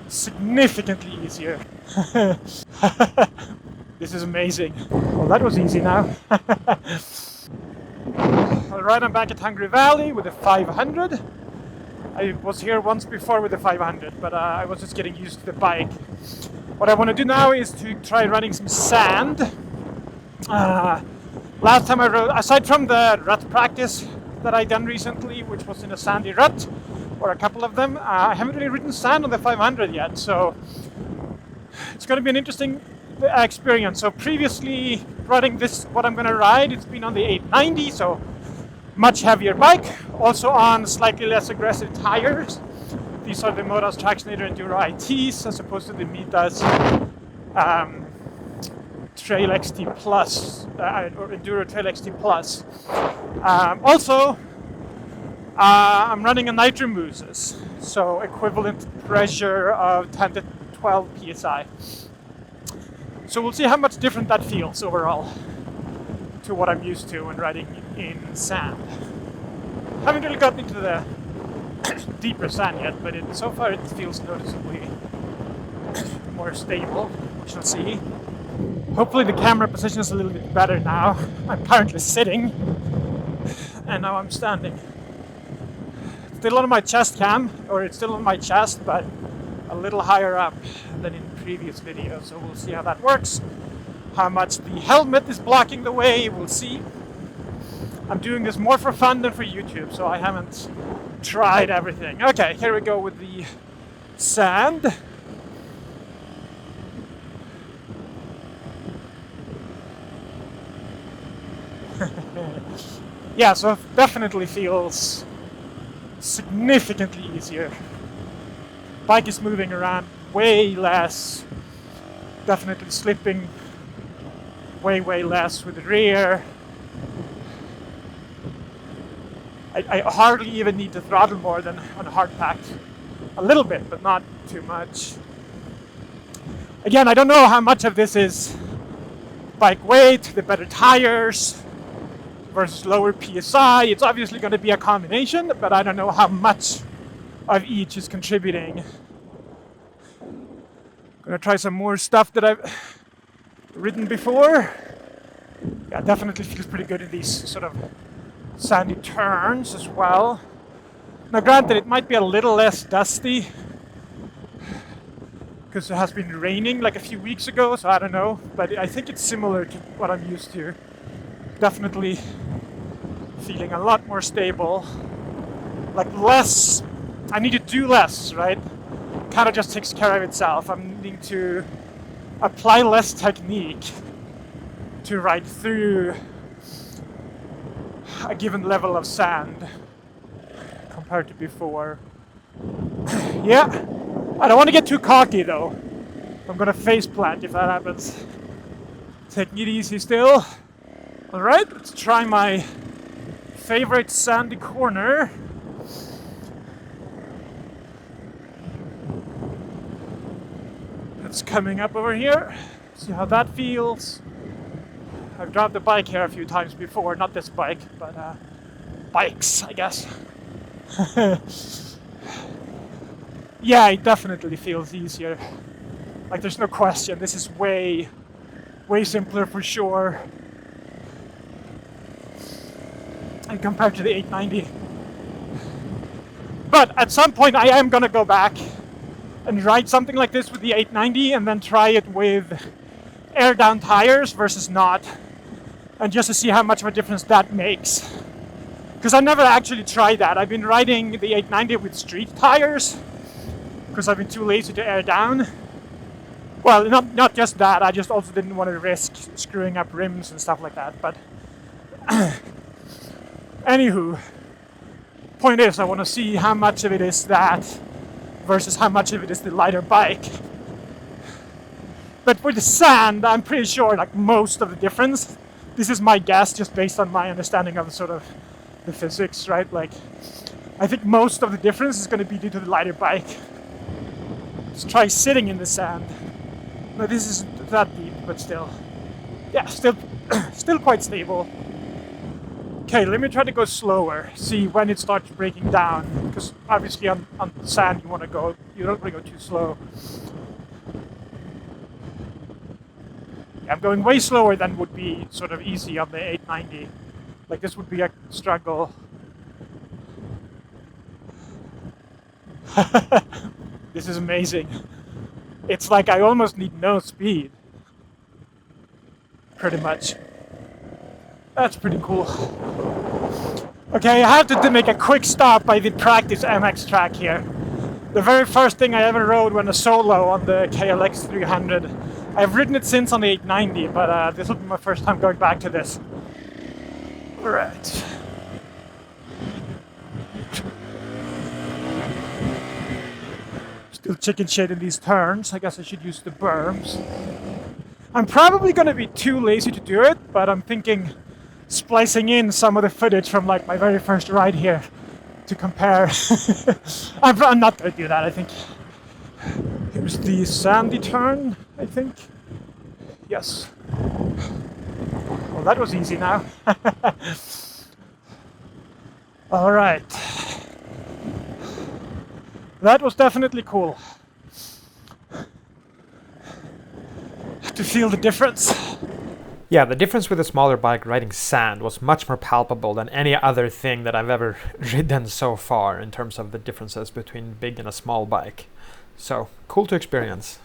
Significantly easier. This is amazing. Well, that was easy now. Alright, I'm back at Hungry Valley with the 500. I was here once before with the 500, but I was just getting used to the bike. What I want to do now is to try running some sand. Last time I rode, aside from the rut practice that I done recently, which was in a sandy rut, or a couple of them, I haven't really ridden sand on the 500 yet, so it's going to be an interesting experience. So previously riding this, what I'm going to ride, it's been on the 890, so much heavier bike, also on slightly less aggressive tires. These are the Motoz Tractionator Enduro ITs as opposed to the Motoz Trail XT Plus or Enduro Trail XT Plus. Also, I'm running a nitro mousses, so equivalent pressure of 10 to 12 psi. So we'll see how much different that feels overall to what I'm used to when riding in sand. Haven't really gotten into the deeper sand yet, but so far it feels noticeably more stable. We shall see. Hopefully the camera position is a little bit better now. I'm currently sitting, and now I'm standing. Still on my chest cam, or it's still on my chest, but a little higher up than in previous videos, so we'll see how that works. How much the helmet is blocking the way, we'll see. I'm doing this more for fun than for YouTube, so I haven't tried everything. Okay, here we go with the sand. Yeah, so it definitely feels significantly easier. Bike is moving around way less, definitely slipping way less with the rear. I hardly even need to throttle more than on a hard pack. A little bit, but not too much. Again, I don't know how much of this is bike weight, the better tires versus lower PSI. It's obviously going to be a combination, but I don't know how much of each is contributing. Gonna try some more stuff that I've ridden before. Yeah, definitely feels pretty good in these sort of sandy turns as well. Now granted, it might be a little less dusty because it has been raining like a few weeks ago, so I don't know, but I think it's similar to what I'm used to. Definitely feeling a lot more stable, like less, I need to do less, right? Kind of just takes care of itself. I'm needing to apply less technique to ride through a given level of sand compared to before. Yeah, I don't want to get too cocky though. I'm gonna face plant if that happens. Taking it easy still. Alright, let's try my favorite sandy corner. It's coming up over here. See how that feels. I've dropped the bike here a few times before, not this bike, but bikes, I guess. Yeah, it definitely feels easier. Like, there's no question. This is way simpler for sure. And compared to the 890. But at some point I am gonna go back and ride something like this with the 890 and then try it with air down tires versus not, and just to see how much of a difference that makes. Because I never actually tried that. I've been riding the 890 with street tires because I've been too lazy to air down. Well, not just that, I just also didn't want to risk screwing up rims and stuff like that, but anywho, point is I want to see how much of it is that versus how much of it is the lighter bike. But with the sand, I'm pretty sure like most of the difference, this is my guess just based on my understanding of sort of the physics, right? Like, I think most of the difference is going to be due to the lighter bike. Let's try sitting in the sand. No, this isn't that deep, but still. Yeah, still quite stable. Okay, let me try to go slower, see when it starts breaking down, because obviously on sand you don't want to go too slow. I'm going way slower than would be sort of easy on the 890. Like this would be a struggle. This is amazing. It's like I almost need no speed. Pretty much. That's pretty cool. Okay, I have to make a quick stop by the practice MX track here. The very first thing I ever rode when a solo on the KLX 300. I've ridden it since on the 890, but this will be my first time going back to this. Alright. Still chicken shit in these turns. I guess I should use the berms. I'm probably going to be too lazy to do it, but I'm thinking splicing in some of the footage from like my very first ride here to compare. I'm not going to do that, I think. Here's the sandy turn, I think. Yes. Well, that was easy now. All right. That was definitely cool. To feel the difference. Yeah, the difference with a smaller bike riding sand was much more palpable than any other thing that I've ever ridden so far in terms of the differences between big and a small bike. So, cool to experience.